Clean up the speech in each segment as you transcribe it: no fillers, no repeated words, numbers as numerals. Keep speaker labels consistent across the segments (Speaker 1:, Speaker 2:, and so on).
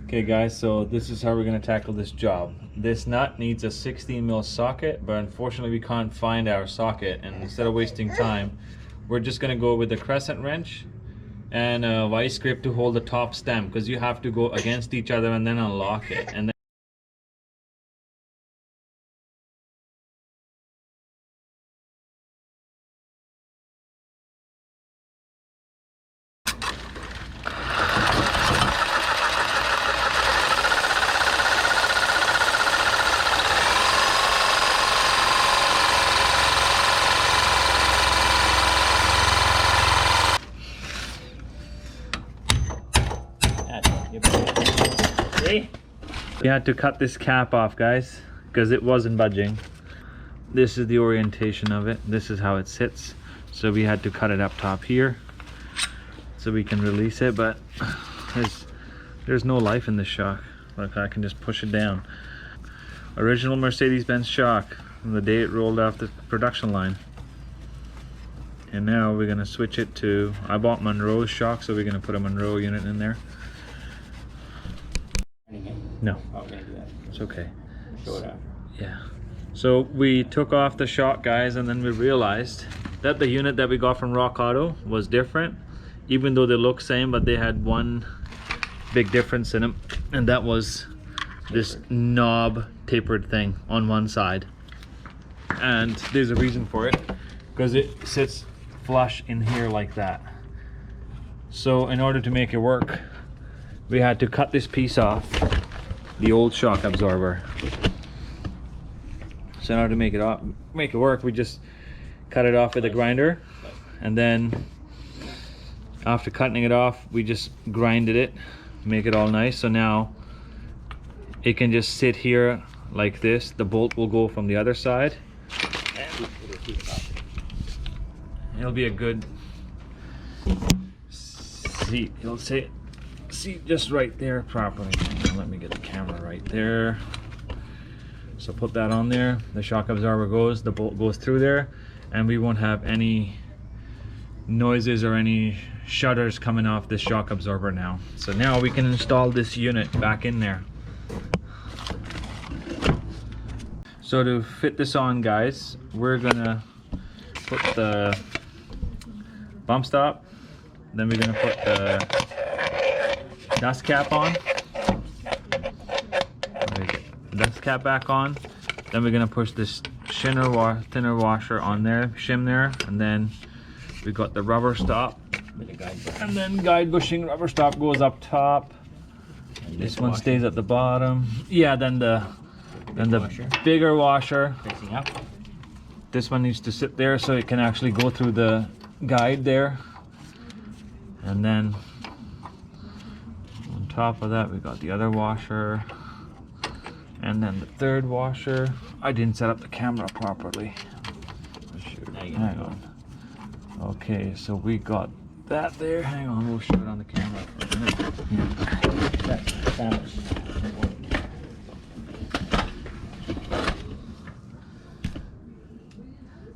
Speaker 1: Okay guys, so this is how we're going to tackle this job. This nut needs a 16mm socket, but unfortunately we can't find our socket, and instead of wasting time, we're just going to go with a crescent wrench and a vice grip to hold the top stem, because you have to go against each other and then unlock it. And then we had to cut this cap off, guys, because it wasn't budging. This is the orientation of it. This is how it sits. So we had to cut it up top here so we can release it, but there's no life in this shock. Like, I can just push it down. Original Mercedes-Benz shock from the day it rolled off the production line. And now we're gonna switch it to, I bought Monroe's shock, so we're gonna put a Monroe unit in there. No, it's okay.
Speaker 2: Show it after.
Speaker 1: Yeah. So we took off the shock, guys, and then we realized that the unit that we got from Rock Auto was different, even though they look same, but they had one big difference in them, and that was this knob tapered thing on one side. And there's a reason for it, because it sits flush in here like that. So in order to make it work, we had to cut this piece off, the old shock absorber. So in order to make it work, we just cut it off with a grinder, and then after cutting it off, we just grinded it, make it all nice. So now it can just sit here like this. The bolt will go from the other side. It'll be a good seat. It'll sit just right there properly. Let me get the camera right there. So put that on there. The shock absorber goes, the bolt goes through there, and we won't have any noises or any shutters coming off this shock absorber now. So now we can install this unit back in there. So to fit this on, guys, we're gonna put the bump stop, then we're gonna put the dust cap on, dust cap back on, then we're gonna push this thinner washer on there, shim there, and then we got the rubber stop, and then guide bushing rubber stop goes up top. This one stays at the bottom. Yeah, then the bigger washer.
Speaker 2: Fixing up.
Speaker 1: This one needs to sit there so it can actually go through the guide there. And then on top of that, we got the other washer. And then the third washer. I didn't set up the camera properly. Hang on. Okay, so we got that there. Hang on, we'll show it on the camera for a minute. Yeah.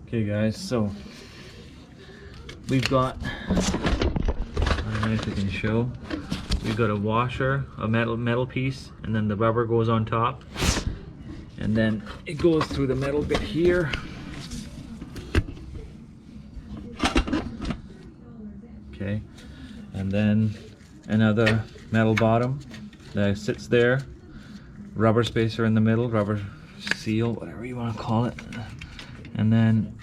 Speaker 1: Okay guys, so we've got, I don't know if you can show, we've got a washer, a metal piece, and then the rubber goes on top, and then it goes through the metal bit here. Okay, and then another metal bottom that sits there, rubber spacer in the middle, rubber seal, whatever you want to call it, and then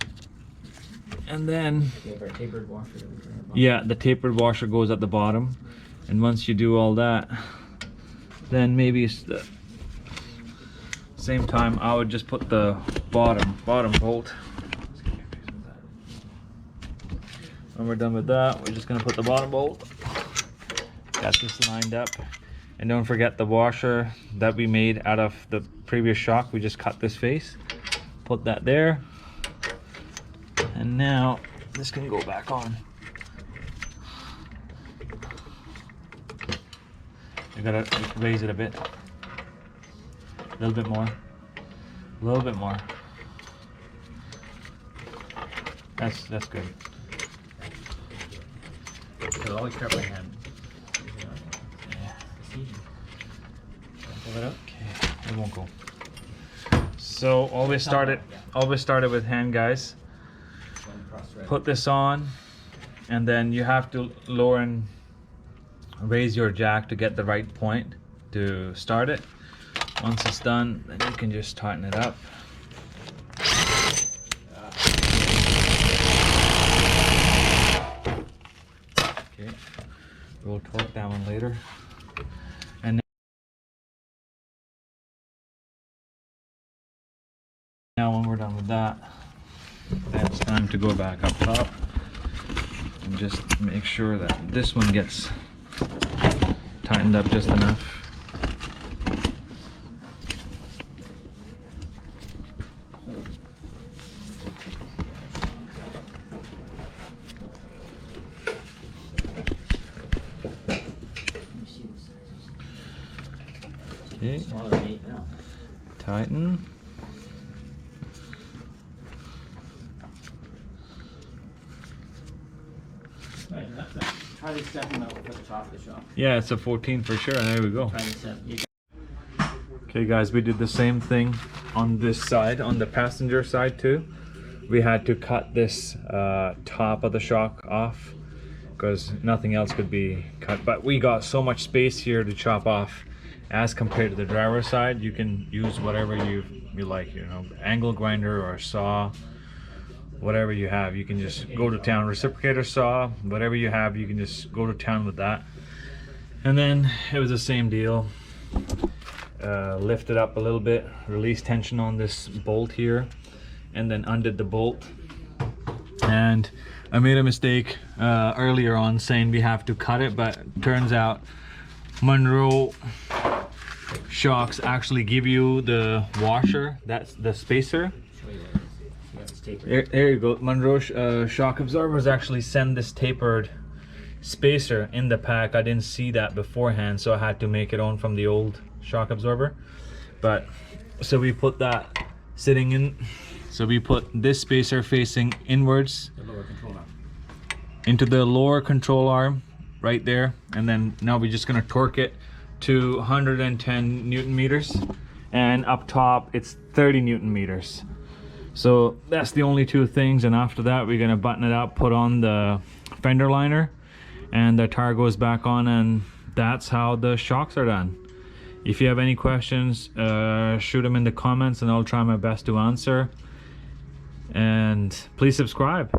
Speaker 2: tapered washer.
Speaker 1: Yeah, the tapered washer goes at the bottom, and once you do all that, then maybe it's the same time I would just put the bottom bolt. When we're done with that, we're just gonna put the bottom bolt. Got this lined up, and don't forget the washer that we made out of the previous shock. We just cut this face, put that there. And now this can go back on. You gotta raise it a bit. A little bit more. A little bit more. That's good.
Speaker 2: I'll always grab my hand.
Speaker 1: Yeah.
Speaker 2: Pull it up.
Speaker 1: Okay, it won't go. So always started with hand, guys. Put this on, and then you have to lower and raise your jack to get the right point to start it. Once it's done, then you can just tighten it up. Okay, we'll torque that one later. And now when we're done with that, then it's time to go back up top and just make sure that this one gets tightened up just enough. Okay, tighten.
Speaker 2: Try to step them out at the top of the shop.
Speaker 1: Yeah, it's a 14 for sure. There we go.
Speaker 2: Try to step.
Speaker 1: Okay guys, we did the same thing on this side, on the passenger side too. We had to cut this top of the shock off because nothing else could be cut, but we got so much space here to chop off as compared to the driver's side. You can use whatever you like, you know, angle grinder or saw, whatever you have. You can just go to town. Reciprocator saw, whatever you have, you can just go to town with that. And then it was the same deal. Lift it up a little bit, release tension on this bolt here, and then undid the bolt. And I made a mistake earlier on saying we have to cut it, but turns out Monroe shocks actually give you the washer, that's the spacer. There you go. Monroe shock absorbers actually send this tapered spacer in the pack. I didn't see that beforehand, so I had to make it on from the old shock absorber. But so we put that sitting in, so we put this spacer facing inwards into the lower control arm right there, and then now we're just gonna torque it to 110 Newton meters, and up top it's 30 Newton meters. So that's the only two things, and after that we're gonna button it up, put on the fender liner, and the tire goes back on, and that's how the shocks are done. If you have any questions, shoot them in the comments and I'll try my best to answer. And please subscribe.